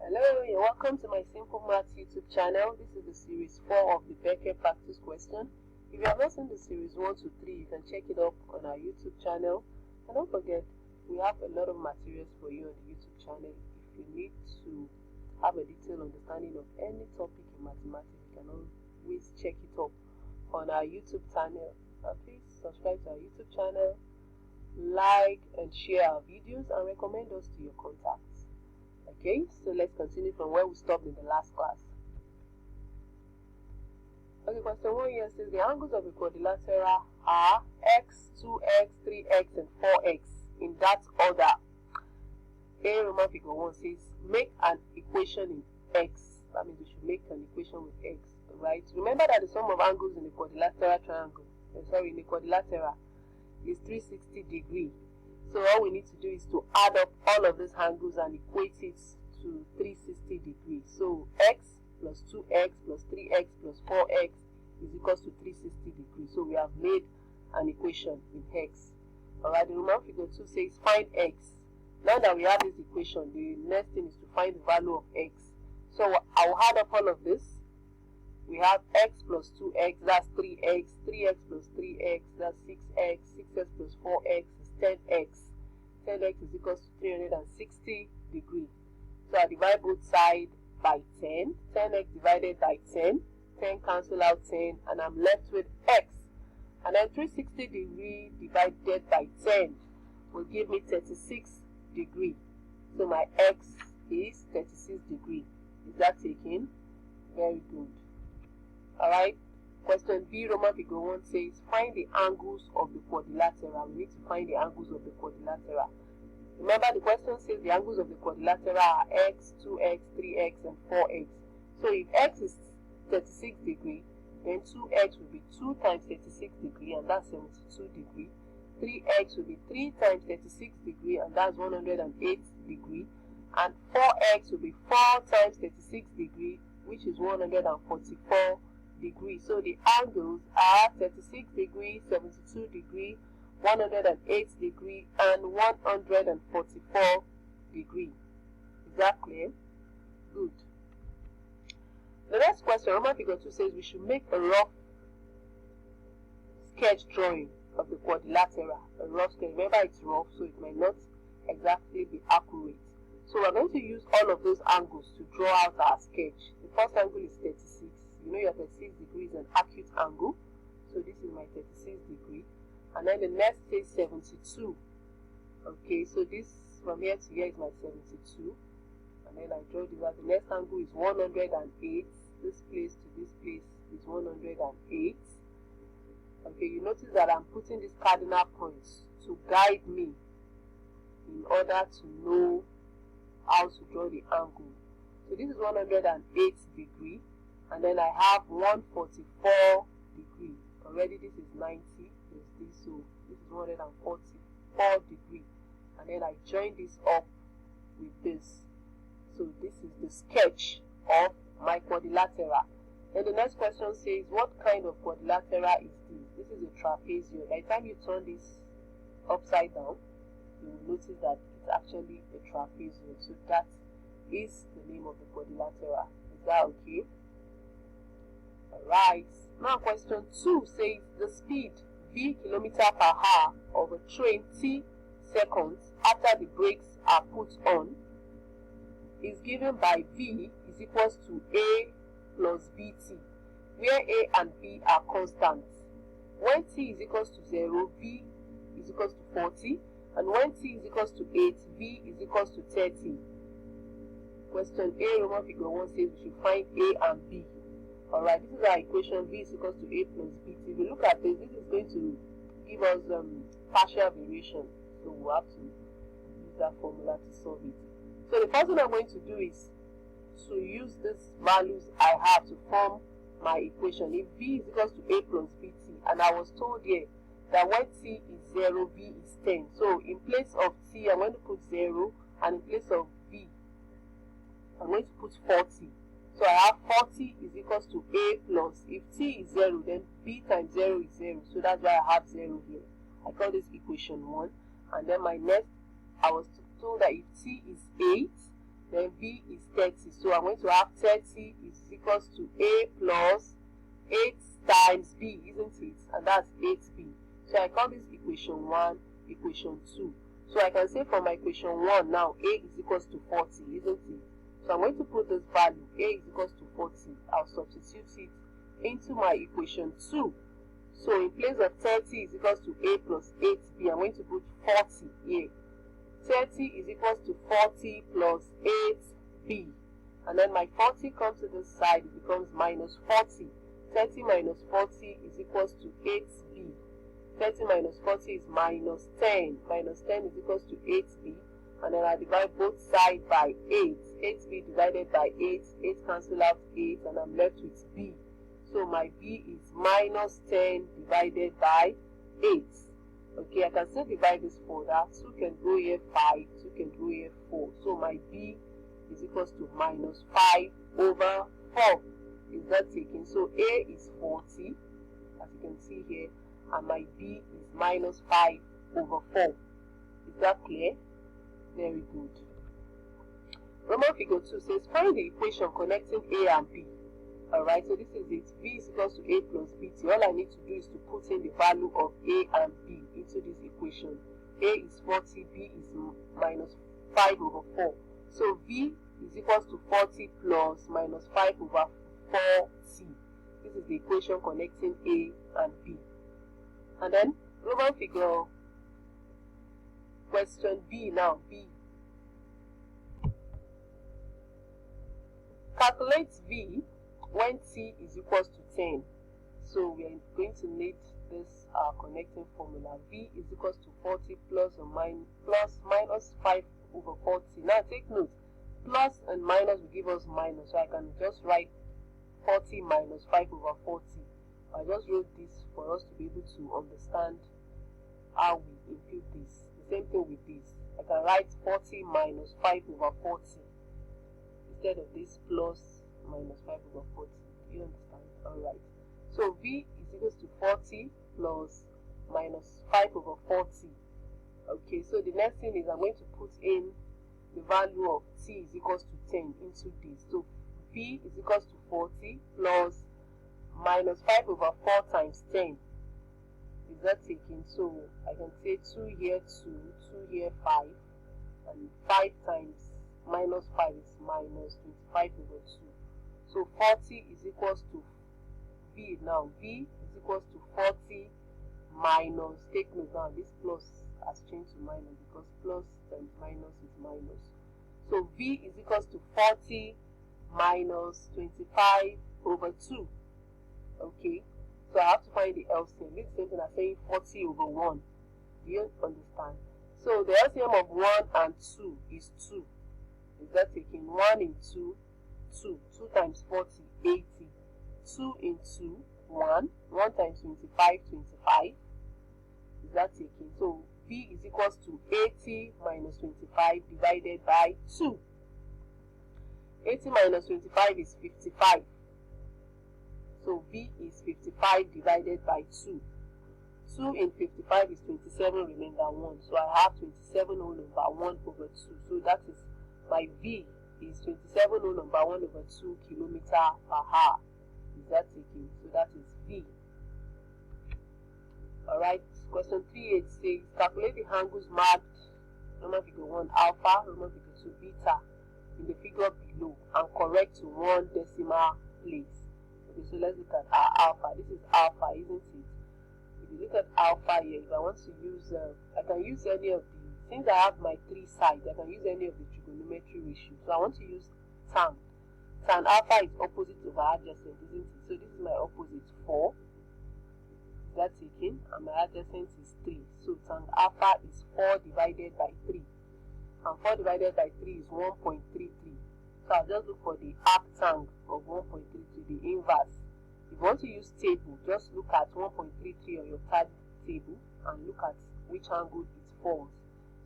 Hello, you're welcome to my Simple Maths YouTube channel. This is the series 4 of the Becker practice question. If you have not seen the series 1 to 3, you can check it up on our YouTube channel. And don't forget, we have a lot of materials for you on the YouTube channel. If you need to have a detailed understanding of any topic in mathematics, you can always check it up on our YouTube channel. Please subscribe to our YouTube channel, like and share our videos, and recommend us to your contacts. Okay, so let's continue from where we stopped in the last class. Okay, question 1 here says the angles of a quadrilateral are x, 2x, 3x, and 4x in that order. A Roman figure 1 says make an equation in x. That means we should make an equation with x, right? Remember that the sum of angles in a quadrilateral triangle, in a quadrilateral is 360 degrees. So all we need to do is to add up all of these angles and equate it to 360 degrees. So x plus 2x plus 3x plus 4x is equals to 360 degrees. So we have made an equation in x. Alright, the Roman figure 2 says find x. Now that we have this equation, the next thing is to find the value of x. So I'll add up all of this. We have x plus 2x, that's 3x, 3x plus 3x, that's 6x, 6x plus 4x is 10x. 10x is equals to 360 degrees. So I divide both sides by 10. 10x divided by 10. 10 cancel out 10, and I'm left with x. And then 360 degrees divided by 10 will give me 36 degrees. So my x is 36 degrees. Is that taken? Very good. Alright, question B, Roman figure 1 says find the angles of the quadrilateral. We need to find the angles of the quadrilateral. Remember, the question says the angles of the quadrilateral are x, 2x, 3x, and 4x. So if x is 36 degrees, then 2x will be 2 times 36 degrees, and that's 72 degrees. 3x will be 3 times 36 degrees, and that's 108 degrees. And 4x will be 4 times 36 degrees, which is 144 degrees. So the angles are 36 degrees, 72 degrees, 108 degrees, and 144 degrees. Is that clear? Good. The next question, Roman figure 2 says we should make a rough sketch drawing of the quadrilateral. A rough sketch. Remember, it's rough, so it might not exactly be accurate. So we're going to use all of those angles to draw out our sketch. The first angle is 36. You know your 36 degrees is an acute angle. So this is my 36 degree. And then the next is 72. Okay, so this from here to here is my 72. And then I draw this out. The next angle is 108. This place to this place is 108. Okay, you notice that I'm putting these cardinal points to guide me in order to know how to draw the angle. So this is 108 degrees. And then I have 144 degrees. Already this is 90. There's this, so this is 144 degrees. And then I join this up with this. So this is the sketch of my quadrilateral. Then the next question says, what kind of quadrilateral is this? This is a trapezium. By the time you turn this upside down, you will notice that it's actually a trapezium. So that is the name of the quadrilateral. Is that okay? Alright, now question 2 says the speed v km/h of a train t seconds after the brakes are put on is given by v is equals to a plus bt, where a and b are constants. When t is equals to 0, v is equals to 40, and when t is equals to 8, v is equals to 30. Question A, Roman figure 1 says we should find a and b. Alright, this is our equation, v is equals to a plus bt. If we look at this, this is going to give us partial variation. So we'll have to use that formula to solve it. So the first thing I'm going to do is to use these values I have to form my equation. If v is equals to a plus bt, and I was told here that when t is 0, v is 10. So in place of t, I'm going to put 0, and in place of v, I'm going to put 40. So I have 40 is equals to a plus, if t is 0, then b times 0 is 0. So that's why I have 0 here. I call this equation 1. And then my next, I was told that if t is 8, then B is 30. So I'm going to have 30 is equals to A plus 8 times B, isn't it? And that's 8B. So I call this equation 1, equation 2. So I can say from my equation 1 now, A is equals to 40, isn't it? So I'm going to put this value, A is equals to 40. I'll substitute it into my equation 2. So in place of 30 is equals to A plus 8B, I'm going to put 40 here. 30 is equals to 40 plus 8B. And then my 40 comes to this side, it becomes minus 40. 30 minus 40 is equals to 8B. 30 minus 40 is minus 10. Minus 10 is equals to 8B. And then I divide both sides by 8. 8B divided by 8. 8 cancel out 8 and I'm left with B. So my B is minus 10 divided by 8. Okay, I can still divide this further. 2 can go here 5. 2 can go here 4. So my B is equals to minus 5 over 4. Is that taken? So A is 40, as you can see here, and my B is minus 5 over 4. Is that clear? Very good. Roman figure 2 says find the equation connecting A and B. Alright, so this is it. V is equals to A plus BT. All I need to do is to put in the value of A and B into this equation. A is 40, B is minus 5 over 4. So V is equals to 40 plus minus 5 over 4t. This is the equation connecting A and B. And then Roman figure question B now. B. Calculate V when t is equals to 10. So we are going to need this connecting formula. V is equals to 40 plus minus 5 over 40. Now take note, plus and minus will give us minus. So I can just write 40 minus 5 over 40. I just wrote this for us to be able to understand how we impute this. The same thing with this. I can write 40 minus 5 over 40 instead of this plus minus 5 over 40. Do you understand? Alright. So V is equals to 40 plus minus 5 over 40. Okay, so the next thing is I'm going to put in the value of t is equals to 10 into this. So V is equals to 40 plus minus 5 over 4 times 10. Is that taken? So I can say 2 here 2, 2 here 5, and 5 times minus 5 is minus 25 over 2. So 40 is equals to V now. V is equals to 40 minus, take note now, this plus has changed to minus because plus times minus is minus. So V is equals to 40 minus 25 over 2. Okay, so I have to find the LCM. This is the same thing as saying 40 over 1. Do you understand? So the LCM of 1 and 2 is 2. Is that taking 1 into 2? 2 times 40, 80. 2 into 1. 1 times 25, 25. Is that taking? So V is equals to 80 minus 25 divided by 2. 80 minus 25 is 55. So V is 55 divided by 2. 2 in 55 is 27 remainder 1. So I have 27 whole number 1 over 2. So that is my V is 27 whole number 1 over 2 kilometer per hour. Is that taken? So that is V. Alright, question 3.8 says calculate the angles marked Roman figure 1 alpha, Roman figure 2 beta in the figure below and correct to 1 decimal place. Okay, so let's look at our alpha. This is alpha, isn't it? If you look at alpha here, if I want to use, I can use any of the, since I have my 3 sides, I can use any of the trigonometry ratios. So I want to use tan. Tan alpha is opposite over adjacent, isn't it? So this is my opposite 4. Is that taken? And my adjacent is 3. So tan alpha is 4 divided by 3. And 4 divided by 3 is 1.33. So I'll just look for the arctang of 1.33, the inverse. If you want to use table, just look at 1.33 on your third table and look at which angle it falls.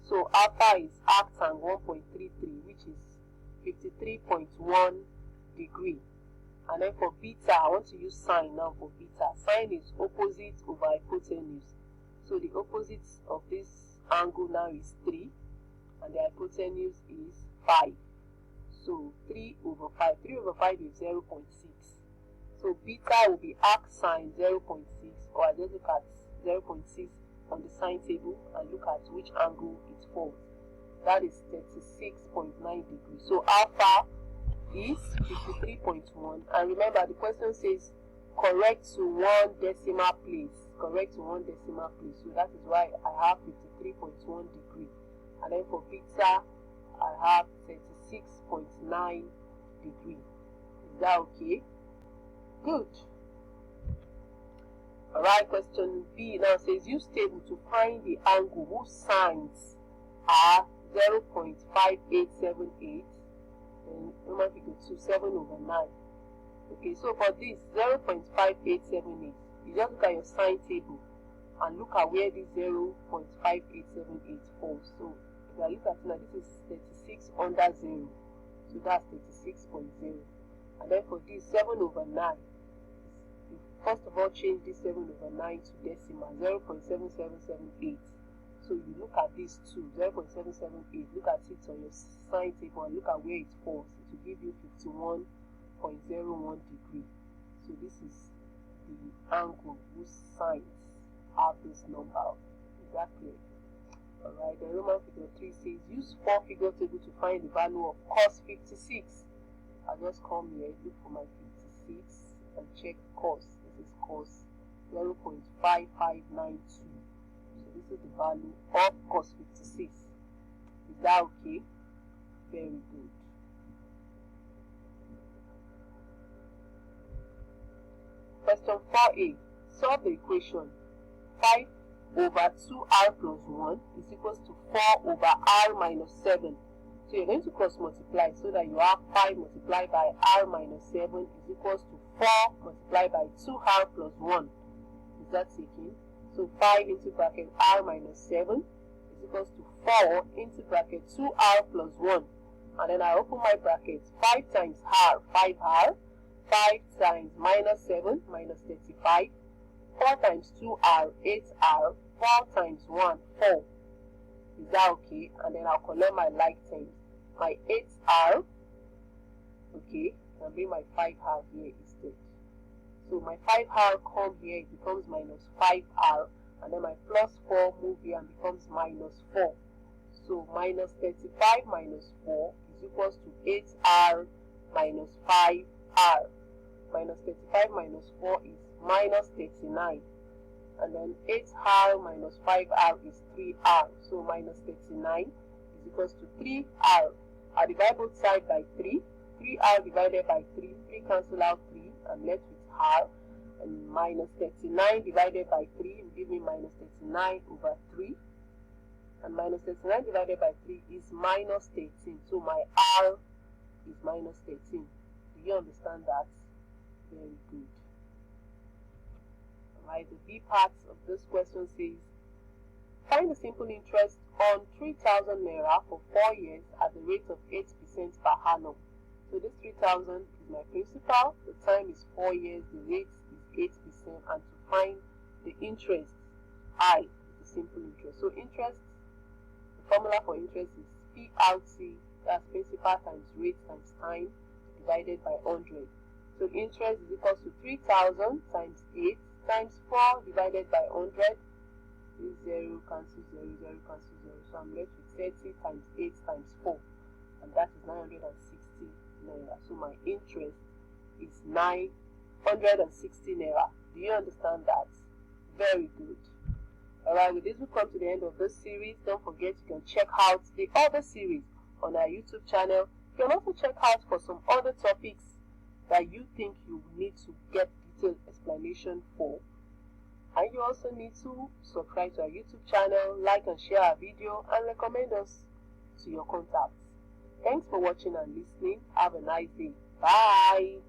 So alpha is arctang 1.33, which is 53.1 degree. And then for beta, I want to use sine now for beta. Sine is opposite over hypotenuse. So the opposite of this angle now is 3, and the hypotenuse is 5. So 3 over 5. 3 over 5 is 0.6. So beta will be arc sine 0.6, or I just look at 0.6 on the sine table and look at which angle it falls. That is 36.9 degrees. So alpha is 53.1. And remember, the question says correct to one decimal place. Correct to one decimal place. So that is why I have 53.1 degree. And then for beta, I have 36.9 degree. Is that okay? Good. Alright, question B now says use table to find the angle whose sines are 0.5878 and Roman figure 2, 7 over 9. Okay, so for this 0.5878, you just look at your sine table and look at where this 0.5878 falls. So if I look at it now, this is 36 under 0. So that's 36.0. And then for this 7 over 9, you first of all change this 7 over 9 to decimal, 0.7778. So you look at these two, 0.778, look at it on your sine table and look at where it falls. It will give you 51.01 degree. So this is the angle whose sines have this number. Exactly. Alright, the Roman figure 3 says use 4-figure table to find the value of cos 56. I'll just come here, look for my 56 and check cos. This is cos 0.5592. So this is the value of cos 56. Is that okay? Very good. Question 4a. Solve the equation 5 over 2r plus 1 is equals to 4 over r minus 7. So you're going to cross multiply so that you have 5 multiplied by r minus 7 is equals to 4 multiplied by 2r plus 1. Is that taken? So 5 into bracket r minus 7 is equals to 4 into bracket 2r plus 1. And then I open my bracket. 5 times r, 5r. 5 times minus 7, minus 35. 4 times 2r, 8r. 4 times 1, 4. Is that okay? And then I'll collect my like terms. My 8r. Okay. And bring my 5r here instead. So my 5r come here, it becomes minus 5r. And then my plus 4 move here and becomes minus 4. So minus 35 minus 4 is equals to 8r minus 5r. Minus 35 minus 4 is minus 39. And then 8r minus 5r is 3r. So minus 39 is equals to 3r. I divide both sides by 3. 3r divided by 3. 3 cancel out 3 and left with r. And minus 39 divided by 3 will give me minus 39 over 3. And minus 39 divided by 3 is minus 13. So my r is minus 13. Do you understand that? Very good. Alright, the B part of this question says, find the simple interest on 3,000 naira for 4 years at the rate of 8% per annum. So this 3,000 is my principal, the time is 4 years, the rate is 8%, and to find the interest, I is the simple interest. So interest, the formula for interest is PRT, that's principal times rate times time, divided by 100. So interest is equal to 3,000 times 8 times 4 divided by 100. This 0 cancels 0, 0 cancels 0. So I'm left with 30 times 8 times 4. And that is 960 naira. So my interest is 960 naira. Do you understand that? Very good. Alright, with this we come to the end of this series. Don't forget you can check out the other series on our YouTube channel. You can also check out for some other topics that you think you need to get detailed explanation for. And you also need to subscribe to our YouTube channel, like and share our video, and recommend us to your contacts. Thanks for watching and listening. Have a nice day. Bye.